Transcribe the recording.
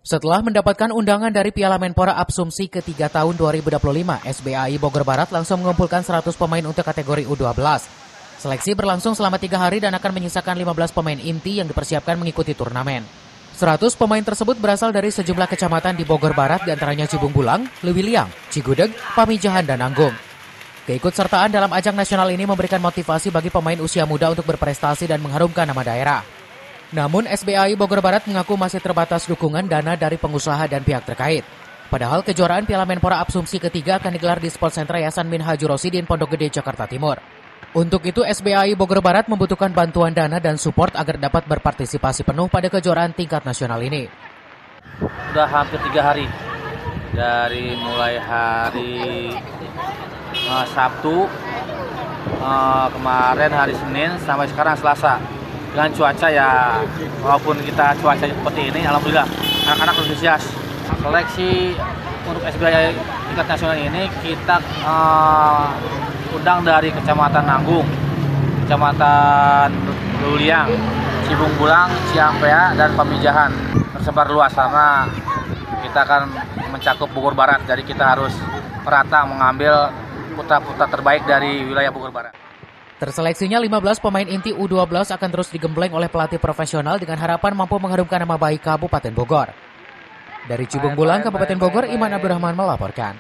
Setelah mendapatkan undangan dari Piala Menpora Absumsi ketiga tahun 2025, SBAI Bogor Barat langsung mengumpulkan 100 pemain untuk kategori U12. Seleksi berlangsung selama 3 hari dan akan menyisakan 15 pemain inti yang dipersiapkan mengikuti turnamen. 100 pemain tersebut berasal dari sejumlah kecamatan di Bogor Barat, diantaranya Cibung Bulang, Lewiliang, Cigudeg, Pamijahan, dan Nanggung. Keikutsertaan dalam ajang nasional ini memberikan motivasi bagi pemain usia muda untuk berprestasi dan mengharumkan nama daerah. Namun SBAI Bogor Barat mengaku masih terbatas dukungan dana dari pengusaha dan pihak terkait. Padahal kejuaraan Piala Menpora Absumsi ketiga akan digelar di Sport Center Yayasan Min Haji Rosidin Pondok Gede, Jakarta Timur. Untuk itu SBAI Bogor Barat membutuhkan bantuan dana dan support agar dapat berpartisipasi penuh pada kejuaraan tingkat nasional ini. Sudah hampir 3 hari, dari mulai hari Sabtu, kemarin hari Senin sampai sekarang Selasa. Dengan cuaca ya, walaupun kita cuaca seperti ini, alhamdulillah anak-anak antusias. Seleksi untuk SBAI tingkat nasional ini kita undang dari Kecamatan Nanggung, Kecamatan Lewiliang, Cibung Bulang, Ciampea, dan Pamijahan. Tersebar luas karena kita akan mencakup Bogor Barat, jadi kita harus merata mengambil putra-putra terbaik dari wilayah Bogor Barat. Terseleksinya 15 pemain inti U12 akan terus digembleng oleh pelatih profesional dengan harapan mampu mengharumkan nama baik Kabupaten Bogor. Dari Cibung Bulang, Kabupaten Bogor, Iman Abdurrahman melaporkan.